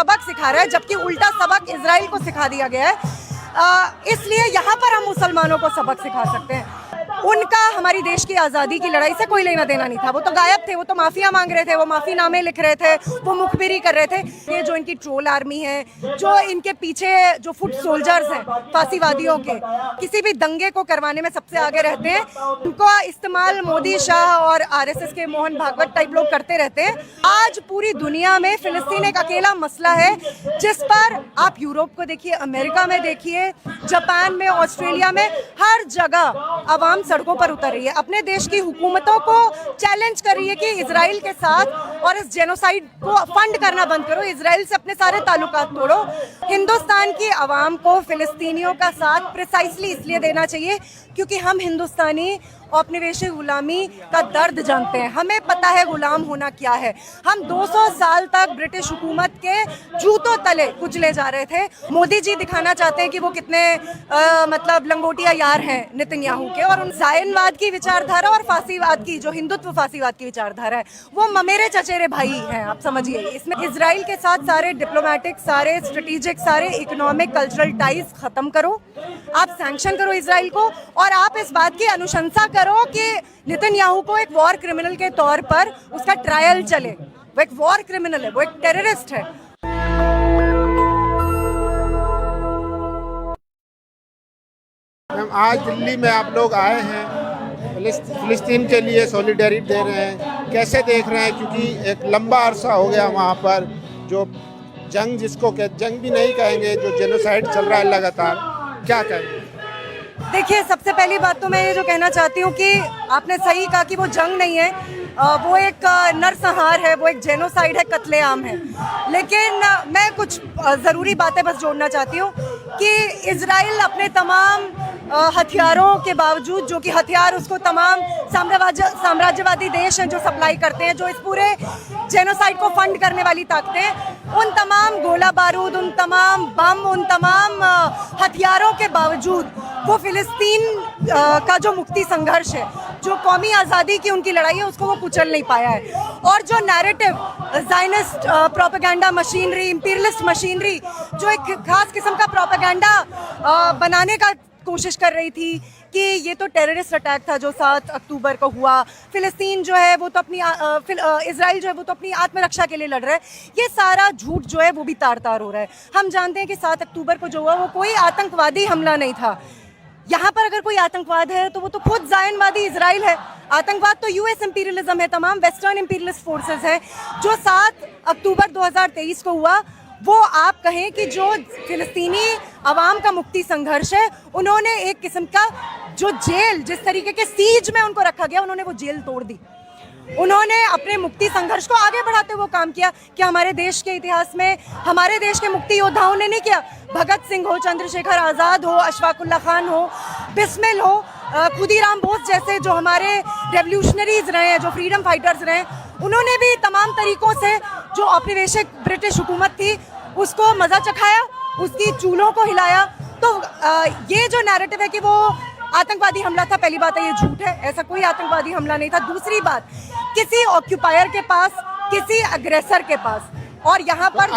सबक सिखा रहा है, जबकि उल्टा सबक इजराइल को सिखा दिया गया है। इसलिए यहाँ पर हम मुसलमानों को सबक सिखा सकते हैं। उनका हमारी देश की आज़ादी की लड़ाई से कोई लेना देना नहीं था। वो तो गायब थे, वो तो माफिया मांग रहे थे, वो माफीनामे लिख रहे थे, वो मुखबिरी कर रहे थे। ये जो इनकी ट्रोल आर्मी है, जो इनके पीछे जो फुट सोल्जर्स हैं फांसीवादियों के, किसी भी दंगे को करवाने में सबसे आगे रहते हैं, उनका इस्तेमाल मोदी, शाह और आरएसएस के मोहन भागवत टाइप लोग करते रहते हैं। आज पूरी दुनिया में फिलिस्तीन एक अकेला मसला है जिस पर आप यूरोप को देखिए, अमेरिका में देखिए, जापान में, ऑस्ट्रेलिया में, हर जगह अवाम सड़कों पर उतर रही है, अपने देश की हुकूमतों को चैलेंज कर रही है कि इजराइल के साथ और इस जेनोसाइड को फंड करना बंद करो, इजराइल से अपने सारे ताल्लुकात तोड़ो। हिंदुस्तान की आवाम को फिलिस्तीनियों का साथ प्रिसाइसली इसलिए देना चाहिए क्योंकि हम हिंदुस्तानी औपनिवेशिक गुलामी का दर्द जानते हैं। हमें पता है गुलाम होना क्या है। हम 200 साल तक ब्रिटिश हुकूमत के जूतों तले कुचले जा रहे थे। मोदी जी दिखाना चाहते हैं कि वो कितने मतलब लंगोटिया यार हैं नेतन्याहू के, और उन जायनवाद की विचारधारा और फांसीवाद की, जो हिंदुत्व फांसीवाद की विचारधारा है, वो ममेरे चचेरे भाई हैं। आप समझिए, इसमें इजराइल के साथ सारे डिप्लोमेटिक, सारे स्ट्रेटेजिक, सारे इकोनॉमिक, कल्चरल टाइज खत्म करो। आप सैंक्शन करो इजराइल को, और आप इस बात की अनुशंसा करो कि नेतन्याहू को एक वॉर क्रिमिनल के तौर पर उसका ट्रायल चले। वो एक वॉर क्रिमिनल है, वो एक टेररिस्ट है। आज दिल्ली में आप लोग आए हैं, फिलिस्तीन के लिए सॉलिडेरिटी दे रहे हैं, कैसे देख रहे हैं? क्योंकि एक लंबा अरसा हो गया वहाँ पर जो जंग, जिसको जंग भी नहीं कहेंगे, जो जेनोसाइड चल रहा है लगातार, क्या कहेंगे? देखिए, सबसे पहली बात तो मैं ये जो कहना चाहती हूँ कि आपने सही कहा कि वो जंग नहीं है, वो एक नरसंहार है, वो एक जेनोसाइड है, कत्लेआम है। लेकिन मैं कुछ ज़रूरी बातें बस जोड़ना चाहती हूँ कि इजराइल अपने तमाम हथियारों के बावजूद, जो कि हथियार उसको तमाम साम्राज्यवादी देश हैं जो सप्लाई करते हैं, जो इस पूरे जेनोसाइड को फंड करने वाली ताकतें, उन तमाम गोला बारूद, उन तमाम बम, उन तमाम हथियारों के बावजूद वो फिलिस्तीन का जो मुक्ति संघर्ष है, जो कौमी आज़ादी की उनकी लड़ाई है, उसको वो कुचल नहीं पाया है। और जो narrative Zionist propaganda machinery, imperialist machinery, जो एक खास किस्म का प्रोपेगेंडा बनाने का कोशिश कर रही थी कि ये तो टेररिस्ट अटैक था जो 7 अक्टूबर को हुआ, फिलिस्तीन जो है वो तो अपनी इजराइल जो है वो तो अपनी आत्मरक्षा के लिए लड़ रहा है, ये सारा झूठ जो है वो भी तार तार हो रहा है। हम जानते हैं कि 7 अक्टूबर को जो हुआ वो कोई आतंकवादी हमला नहीं था। यहाँ पर अगर कोई आतंकवाद है तो वो तो खुद जायनवादी इजराइल है। आतंकवाद तो यूएस इंपीरियलिज्म है, तमाम वेस्टर्न इंपीरियलिस्ट फोर्सेस हैं। जो 7 अक्टूबर 2023 को हुआ, वो आप कहें कि जो फिलिस्तीनी अवाम का मुक्ति संघर्ष है, उन्होंने एक किस्म का जो जेल, जिस तरीके के सीज में उनको रखा गया, उन्होंने वो जेल तोड़ दी। उन्होंने अपने मुक्ति संघर्ष को आगे बढ़ाते हुए काम किया। क्या हमारे देश के इतिहास में हमारे देश के मुक्ति योद्धाओं ने नहीं किया? भगत सिंह हो, चंद्रशेखर आज़ाद हो, अशफाकुल्ला खान हो, बिस्मिल हो, खुदीराम बोस जैसे जो हमारे रेवोल्यूशनरीज रहे हैं, जो फ्रीडम फाइटर्स रहे हैं, उन्होंने भी तमाम तरीकों से जो औपनिवेशिक ब्रिटिश हुकूमत थी उसको मज़ा चखाया, उसकी चूल्हों को हिलाया। तो ये जो नैरेटिव है कि वो आतंकवादी हमला था, पहली बात है ये झूठ है, ऐसा कोई आतंकवादी हमला नहीं था। दूसरी बात, किसी ऑक्यूपायर के पास, किसी अग्रेसर के पास, और यहाँ पर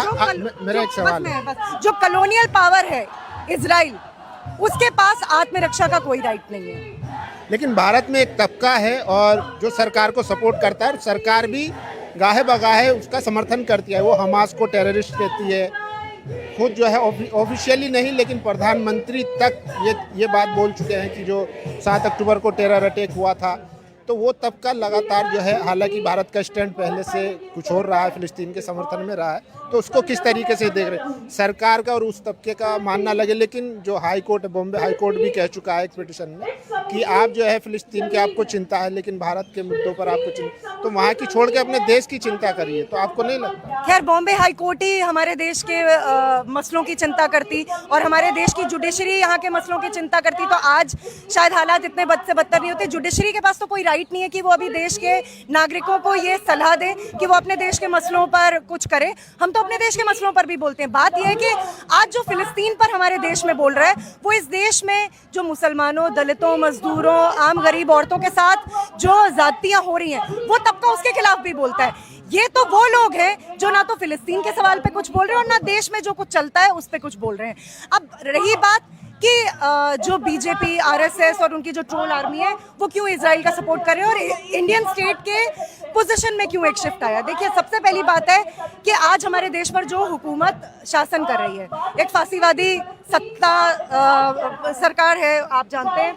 जो कॉलोनियल पावर है इजराइल, उसके पास आत्मरक्षा का कोई राइट नहीं है। लेकिन भारत में एक तबका है और जो सरकार को सपोर्ट करता है, सरकार भी गाहे बगाहे उसका समर्थन करती है। वो हमास को टेररिस्ट कहती है, खुद जो है ऑफिशियली नहीं, लेकिन प्रधानमंत्री तक ये बात बोल चुके हैं कि जो 7 अक्टूबर को टेरर अटैक हुआ था, तो वो तबका लगातार जो है, हालांकि भारत का स्टैंड पहले से कुछ और रहा है, फिलिस्तीन के समर्थन में रहा है, तो उसको किस तरीके से देख रहे हैं? सरकार का और उस तबके का मानना लगे, लेकिन जो high court, Bombay high court भी कह चुका है एक पिटिशन में कि आप जो है फिलिस्तीन की आपको चिंता है, लेकिन भारत के मुद्दों पर आपको चिंता, तो वहाँ की छोड़ के अपने देश की चिंता करिए। तो आपको नहीं लगता? खैर, बॉम्बे हाई कोर्ट ही हमारे देश के मसलों की चिंता करती और हमारे देश की जुडिशरी यहाँ के मसलों की चिंता करती, तो आज शायद हालात इतने बद से बदतर नहीं होते। जुडिशरी के पास तो कोई राइट नहीं है कि वो अभी देश के नागरिकों को ये सलाह दे कि वो अपने देश के मसलों पर कुछ करे। हम तो अपने देश के मसलों पर भी बोलते हैं। बात यह है कि आज जो फिलिस्तीन पर हमारे देश में बोल रहा है, वो इस देश में जो मुसलमानों, दलितों, मजदूरों, आम गरीब औरतों के साथ जो ज्यादतियां हो रही हैं, वो तबका उसके खिलाफ भी बोलता है। ये तो वो लोग हैं जो ना तो फिलिस्तीन के सवाल पे कुछ बोल रहे हैं और ना देश में जो कुछ चलता है उस पे कुछ बोल रहे हैं। अब रही बात कि जो बीजेपी, आरएसएस और उनकी जो ट्रोल आर्मी है वो क्यों इजराइल का सपोर्ट कर रहे हैं और इंडियन स्टेट के पोजीशन में क्यों एक शिफ्ट आया। देखिए, सबसे पहली बात है कि आज हमारे देश पर जो हुकूमत शासन कर रही है, एक फांसीवादी सरकार है, आप जानते हैं।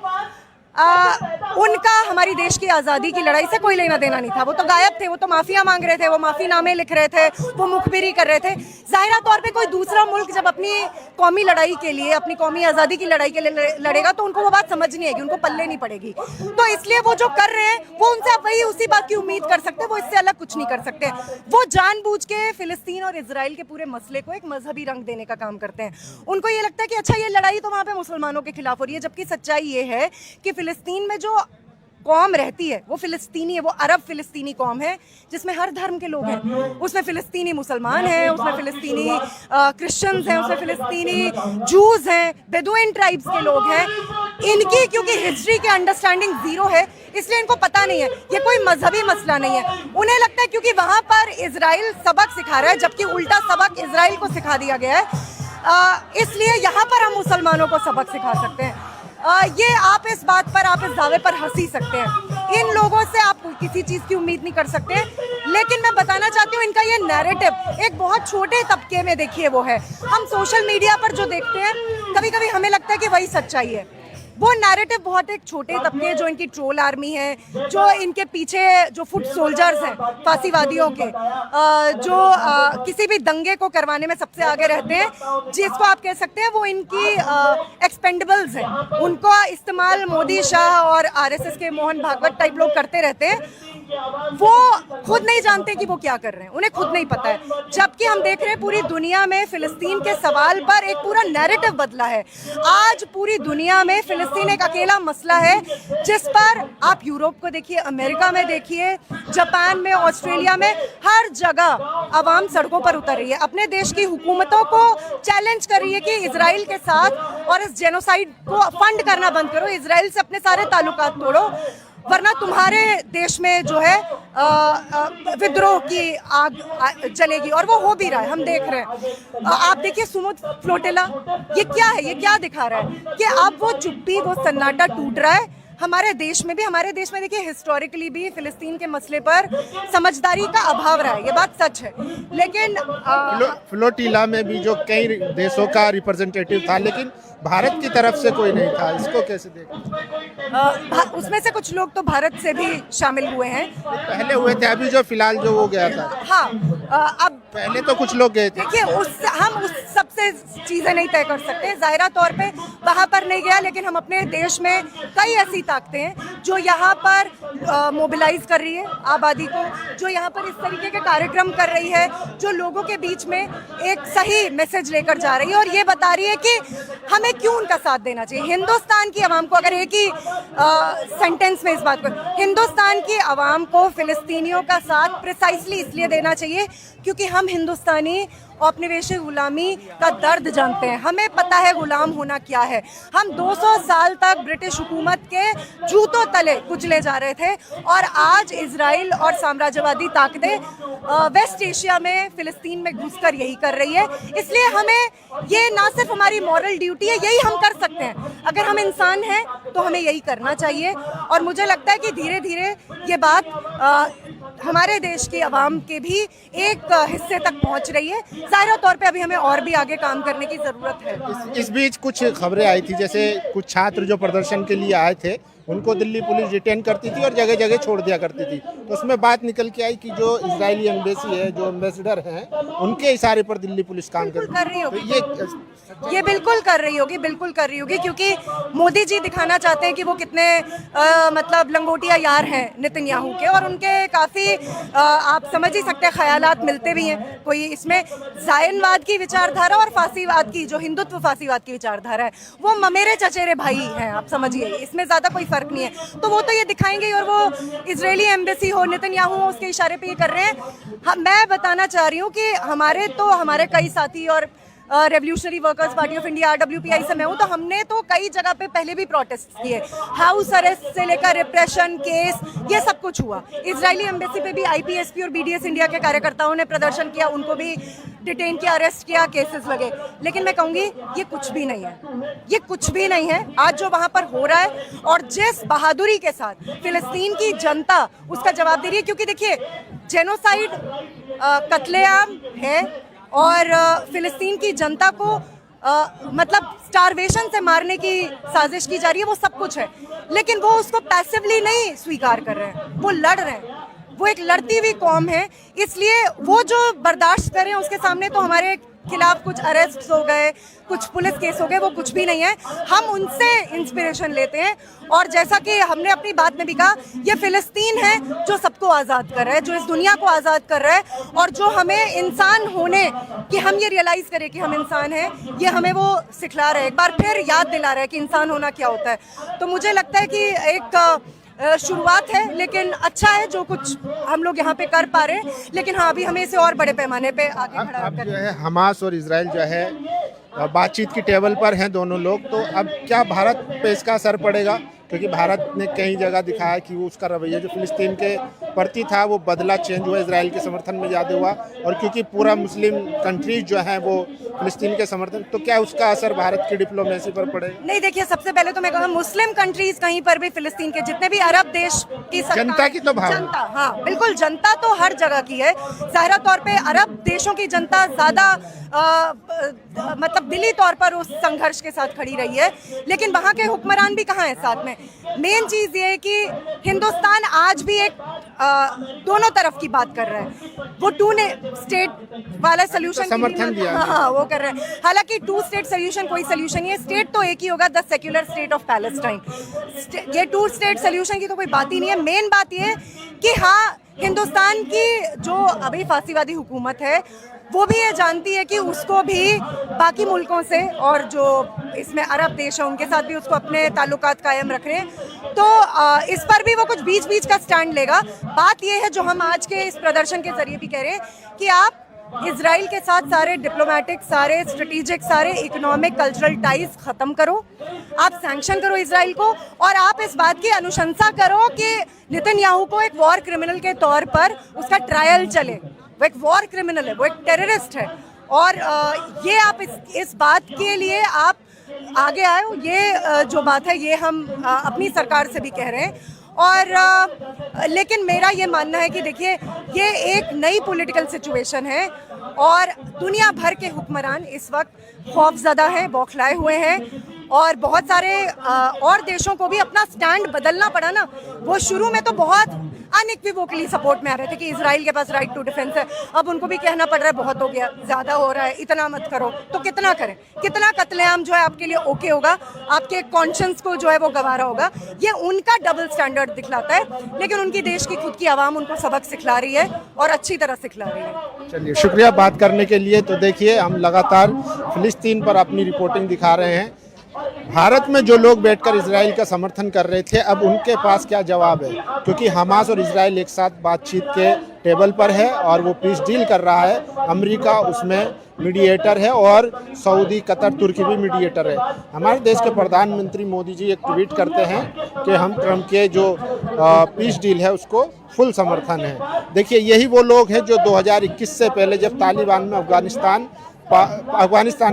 उनका हमारी देश की आज़ादी की लड़ाई से कोई लेना देना नहीं था। वो तो गायब थे, वो तो माफिया मांग रहे थे, वो माफीनामे लिख रहे थे, वो मुखबिरी कर रहे थे। ज़ाहिरा तौर पे कोई दूसरा मुल्क जब अपनी कौमी लड़ाई के लिए, अपनी कौमी आज़ादी की लड़ाई के लिए लड़ेगा तो उनको वो बात समझ नहीं आएगी, उनको पल्ले नहीं पड़ेगी। तो इसलिए वो जो कर रहे हैं वो उनसे आप वही उसी बात की उम्मीद कर सकते हैं, वो इससे अलग कुछ नहीं कर सकते। वो जानबूझ के फिलिस्तीन और इजराइल के पूरे मसले को एक मजहबी रंग देने का काम करते हैं। उनको ये लगता है कि अच्छा, ये लड़ाई तो वहाँ पे मुसलमानों के खिलाफ हो रही है, जबकि सच्चाई ये है कि फिलिस्तीन में जो कौम रहती है वो फिलिस्तीनी है, वो अरब फिलिस्तीनी कौम है जिसमें हर धर्म के लोग हैं। उसमें फिलिस्तीनी मुसलमान हैं, उसमें फिलिस्तीनी क्रिश्चियंस हैं, उसमें फिलिस्तीनी जूस हैं, बेदुइन ट्राइब्स के लोग हैं। इनकी क्योंकि हिस्ट्री के अंडरस्टैंडिंग जीरो है, इसलिए इनको पता नहीं है ये कोई मजहबी मसला नहीं है। उन्हें लगता है क्योंकि वहाँ पर इजराइल सबक सिखा रहा है, जबकि उल्टा सबक इजराइल को सिखा दिया गया है, इसलिए यहाँ पर हम मुसलमानों को सबक सिखा सकते हैं। ये आप इस बात पर, आप इस दावे पर हंसी सकते हैं। इन लोगों से आप किसी चीज़ की उम्मीद नहीं कर सकते। लेकिन मैं बताना चाहती हूँ, इनका ये नैरेटिव एक बहुत छोटे तबके में देखिए वो है। हम सोशल मीडिया पर जो देखते हैं, कभी कभी हमें लगता है कि वही सच्चाई है। वो नैरेटिव बहुत एक छोटे तबके, जो इनकी ट्रोल आर्मी है, जो इनके पीछे जो फुट सोल्जर्स हैं फांसीवादियों के, जो किसी भी दंगे को करवाने में सबसे आगे रहते हैं, जिसको आप कह सकते हैं वो इनकी एक्सपेंडेबल्स हैं। उनको इस्तेमाल मोदी, शाह और आरएसएस के मोहन भागवत टाइप लोग करते रहते हैं। वो खुद नहीं जानते कि वो क्या कर रहे हैं, उन्हें खुद नहीं पता है। जबकि हम देख रहे हैं पूरी दुनिया में फिलिस्तीन के सवाल पर एक पूरा नैरेटिव बदला है। आज पूरी दुनिया में फिलिस्तीन एक अकेला मसला है जिस पर आप यूरोप को देखिए, अमेरिका में देखिए, जापान में, ऑस्ट्रेलिया में, हर जगह आवाम सड़कों पर उतर रही है, अपने देश की हुकूमतों को चैलेंज कर रही है कि इजराइल के साथ और इस जेनोसाइड को फंड करना बंद करो, इजराइल से अपने सारे ताल्लुकात तोड़ो, वरना तुम्हारे देश में जो है विद्रोह की आग जलेगी। और वो हो भी रहा है, हम देख रहे हैं। आप देखिए समुद्र फ्लोटिला, ये क्या है, ये क्या दिखा रहा है कि अब वो चुप्पी, वो सन्नाटा टूट रहा है। हमारे देश में देखिए हिस्टोरिकली भी फिलिस्तीन के मसले पर समझदारी का अभाव रहा है, ये बात सच है। लेकिन फ्लोटिला में भी जो कई देशों का रिप्रेजेंटेटिव था, लेकिन भारत की तरफ से कोई नहीं था, इसको कैसे देखें? उसमें से कुछ लोग तो भारत से भी शामिल हुए हैं, पहले हुए थे, अभी जो फिलहाल जो वो गया था। हाँ, अब पहले तो कुछ लोग गए थे। देखिए, हम उस सबसे चीज़ें नहीं तय कर सकते। ज़ाहिरा तौर पे वहाँ पर नहीं गया, लेकिन हम अपने देश में कई ऐसी ताकतें हैं जो यहाँ पर मोबिलाइज कर रही है आबादी को, जो यहाँ पर इस तरीके के कार्यक्रम कर रही है, जो लोगों के बीच में एक सही मैसेज लेकर जा रही है और ये बता रही है कि हमें क्यों उनका साथ देना चाहिए। हिंदुस्तान की आवाम को, अगर एक ही सेंटेंस में इस बात को, हिंदुस्तान की आवाम को फिलिस्तीनियों का साथ प्रिसाइसली इसलिए देना चाहिए क्योंकि हम हिंदुस्तानी औपनिवेशिक गुलामी का दर्द जानते हैं। हमें पता है गुलाम होना क्या है। हम 200 साल तक ब्रिटिश हुकूमत के जूतों तले कुचले जा रहे थे और आज इजराइल और साम्राज्यवादी ताकतें वेस्ट एशिया में, फिलिस्तीन में घुसकर यही कर रही है। इसलिए हमें ये ना सिर्फ हमारी मॉरल ड्यूटी है, यही हम कर सकते हैं। अगर हम इंसान हैं तो हमें यही करना चाहिए और मुझे लगता है कि धीरे धीरे ये बात हमारे देश की आवाम के भी एक हिस्से तक पहुंच रही है। ज़ाहिर तौर पे अभी हमें और भी आगे काम करने की ज़रूरत है। इस बीच कुछ खबरें आई थी, जैसे कुछ छात्र जो प्रदर्शन के लिए आए थे उनको दिल्ली पुलिस डिटेन करती थी और जगह जगह छोड़ दिया करती थी। तो उसमें बात निकल के आई कि जो इजरायली एम्बेसी है, जो एम्बेसडर हैं, उनके इशारे पर दिल्ली पुलिस काम कर रही होगी। ये बिल्कुल कर रही होगी, बिल्कुल कर रही होगी, क्योंकि मोदी जी दिखाना चाहते हैं कि वो कितने मतलब लंगोटिया यार हैं नेतन्याहू के, और उनके काफ़ी आप समझ ही सकते हैं ख्यालात मिलते भी हैं। कोई इसमें जायनवाद की विचारधारा और फांसीवाद की, जो हिंदुत्व फांसीवाद की विचारधारा है, वो ममेरे चचेरे भाई हैं, आप समझिए, इसमें ज़्यादा कोई फर्क नहीं है। तो वो तो ये दिखाएंगे, और वो इजरायली एम्बेसी हो, नेतन्याहू हो, उसके इशारे पे ये कर रहे हैं। मैं बताना चाह रही हूँ कि हमारे कई साथी और revolutionary workers party of India RWPI से मैं हूँ, तो हमने तो कई जगह पे पहले भी प्रोटेस्ट किए, हाउस अरेस्ट से लेकर रिप्रेशन केस, ये सब कुछ हुआ। इजरायली एम्बेसी पे भी IPSP और BDS इंडिया के कार्यकर्ताओं ने प्रदर्शन किया, उनको भी डिटेन किया, अरेस्ट किया, केसेस लगे। लेकिन मैं कहूँगी ये कुछ भी नहीं है, ये कुछ भी नहीं है आज जो वहाँ पर हो रहा है, और जिस बहादुरी के साथ फिलिस्तीन की जनता उसका जवाब दे रही है। क्योंकि देखिए, जेनोसाइड कत्लेआम है और फिलिस्तीन की जनता को मतलब स्टारवेशन से मारने की साजिश की जा रही है, वो सब कुछ है। लेकिन वो उसको पैसिवली नहीं स्वीकार कर रहे हैं, वो लड़ रहे हैं, वो एक लड़ती हुई कौम है। इसलिए वो जो बर्दाश्त कर रहे हैं उसके सामने तो हमारे खिलाफ कुछ अरेस्ट हो गए, कुछ पुलिस केस हो गए, वो कुछ भी नहीं है। हम उनसे इंस्पिरेशन लेते हैं, और जैसा कि हमने अपनी बात में भी कहा, ये फिलिस्तीन है जो सबको आज़ाद कर रहा है, जो इस दुनिया को आज़ाद कर रहा है, और जो हमें इंसान होने कि हम ये रियलाइज़ करें कि हम इंसान हैं, ये हमें वो सिखला रहा है, एक बार फिर याद दिला रहा है कि इंसान होना क्या होता है। तो मुझे लगता है कि एक शुरुआत है, लेकिन अच्छा है जो कुछ हम लोग यहाँ पे कर पा रहे हैं। लेकिन हाँ, अभी हमें इसे और बड़े पैमाने पे आगे खड़ा अब जो करना है हमास और इजराइल जो है बातचीत की टेबल पर हैं दोनों लोग, तो अब क्या भारत पे इसका असर पड़ेगा? क्योंकि भारत ने कई जगह दिखाया कि वो उसका रवैया जो फिलिस्तीन के प्रति था वो बदला, चेंज हुआ, इजराइल के समर्थन में ज़्यादा हुआ, और क्योंकि पूरा मुस्लिम कंट्रीज जो हैं वो फिलिस्तीन के समर्थन, तो क्या उसका असर भारत की डिप्लोमेसी पर पड़ेगा? नहीं, देखिए, सबसे पहले तो मैं कहूँगा मुस्लिम कंट्रीज कहीं पर भी फिलिस्तीन के जितने भी अरब देश की जनता की तो भावना, जनता, हाँ बिल्कुल, जनता तो हर जगह की है। ज़ाहिर तौर पे अरब देशों की जनता ज़्यादा मतलब दिली तौर पर उस संघर्ष के साथ खड़ी रही है, लेकिन वहाँ के हुक्मरान भी कहाँ हैं साथ में। मेन चीज़ ये है कि हिंदुस्तान आज भी एक दोनों तरफ की बात कर रहा है। वो टू स्टेट वाला सोल्यूशन समर्थन दिया, हाँ वो कर रहे हैं। हालांकि 2 स्टेट सोल्यूशन कोई सोल्यूशन नहीं है, स्टेट तो एक ही होगा, the secular state of Palestine. ये 2 स्टेट सोल्यूशन की तो कोई बात ही नहीं है। मेन बात ये कि हाँ, हिंदुस्तान की जो अभी फासीवादी हुकूमत है वो भी ये जानती है कि उसको भी बाकी मुल्कों से और जो इसमें अरब देश हैं उनके साथ भी उसको अपने ताल्लुकात कायम रखने हैं, तो इस पर भी वो कुछ बीच बीच का स्टैंड लेगा। बात ये है जो हम आज के इस प्रदर्शन के जरिए भी कह रहे हैं कि आप इजराइल के साथ सारे डिप्लोमेटिक, सारे स्ट्रेटेजिक, सारे इकोनॉमिक, कल्चरल टाइज ख़त्म करो, आप सैंक्शन करो इजराइल को, और आप इस बात की अनुशंसा करो कि नेतन्याहू को एक वॉर क्रिमिनल के तौर पर उसका ट्रायल चले। वो एक वॉर क्रिमिनल है, वो एक टेररिस्ट है, और ये आप इस बात के लिए आप आगे आए हो। ये जो बात है ये हम अपनी सरकार से भी कह रहे हैं। और लेकिन मेरा ये मानना है कि देखिए, ये एक नई पॉलिटिकल सिचुएशन है, और दुनिया भर के हुक्मरान इस वक्त खौफजदा हैं, बौखलाए हुए हैं, और बहुत सारे और देशों को भी अपना स्टैंड बदलना पड़ा ना। वो शुरू में तो बहुत अनइक्विवोकली सपोर्ट में आ रहे थे कि इजराइल के पास राइट टू डिफेंस है, अब उनको भी कहना पड़ रहा है बहुत हो गया, ज़्यादा हो रहा है, इतना मत करो। तो कितना करें, कितना कत्लेआम जो है आपके लिए ओके होगा, आपके कॉन्शियंस को जो है वो गवारा होगा। ये उनका डबल स्टैंडर्ड दिखलाता है, लेकिन उनकी देश की खुद की आवाम उनको सबक सिखला रही है, और अच्छी तरह सिखला रही है। चलिए, शुक्रिया बात करने के लिए। तो देखिए, हम लगातार फिलिस्तीन पर अपनी रिपोर्टिंग दिखा रहे हैं। भारत में जो लोग बैठकर इजराइल का समर्थन कर रहे थे, अब उनके पास क्या जवाब है? क्योंकि हमास और इजराइल एक साथ बातचीत के टेबल पर है और वो पीस डील कर रहा है। अमेरिका उसमें मीडिएटर है, और सऊदी, कतर, तुर्की भी मीडिएटर है। हमारे देश के प्रधानमंत्री मोदी जी एक ट्वीट करते हैं कि हम ट्रंप के जो पीस डील है उसको फुल समर्थन है। देखिए, यही वो लोग हैं जो 2021 से पहले, जब तालिबान में अफगानिस्तान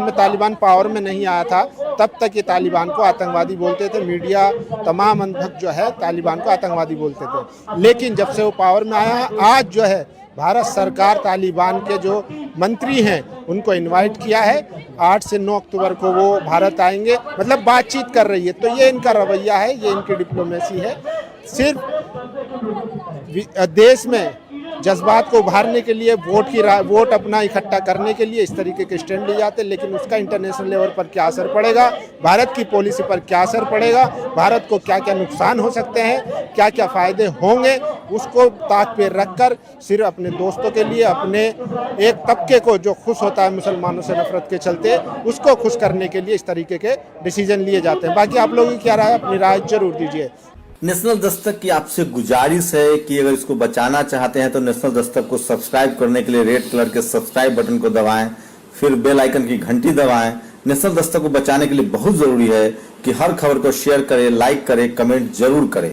में तालिबान पावर में नहीं आया था, तब तक ये तालिबान को आतंकवादी बोलते थे। मीडिया, तमाम अंधभक्त जो है तालिबान को आतंकवादी बोलते थे। लेकिन जब से वो पावर में आया, आज जो है भारत सरकार तालिबान के जो मंत्री हैं उनको इनवाइट किया है। 8 से 9 अक्टूबर को वो भारत आएंगे, मतलब बातचीत कर रही है। तो ये इनका रवैया है, ये इनकी डिप्लोमेसी है। सिर्फ देश में जज्बात को उभारने के लिए, वोट अपना इकट्ठा करने के लिए इस तरीके के स्टैंड लिए जाते हैं, लेकिन उसका इंटरनेशनल लेवल पर क्या असर पड़ेगा, भारत की पॉलिसी पर क्या असर पड़ेगा, भारत को क्या क्या नुकसान हो सकते हैं, क्या क्या फ़ायदे होंगे, उसको ताक पे रखकर सिर्फ अपने दोस्तों के लिए, अपने एक तबके को जो खुश होता है मुसलमानों से नफरत के चलते, उसको खुश करने के लिए इस तरीके के डिसीजन लिए जाते हैं। बाकी आप लोगों की क्या राय है, अपनी राय जरूर दीजिए। नेशनल दस्तक की आपसे गुजारिश है कि अगर इसको बचाना चाहते हैं तो नेशनल दस्तक को सब्सक्राइब करने के लिए रेड कलर के सब्सक्राइब बटन को दबाएं, फिर बेल आइकन की घंटी दबाएं। नेशनल दस्तक को बचाने के लिए बहुत जरूरी है कि हर खबर को शेयर करें, लाइक करें, कमेंट जरूर करें।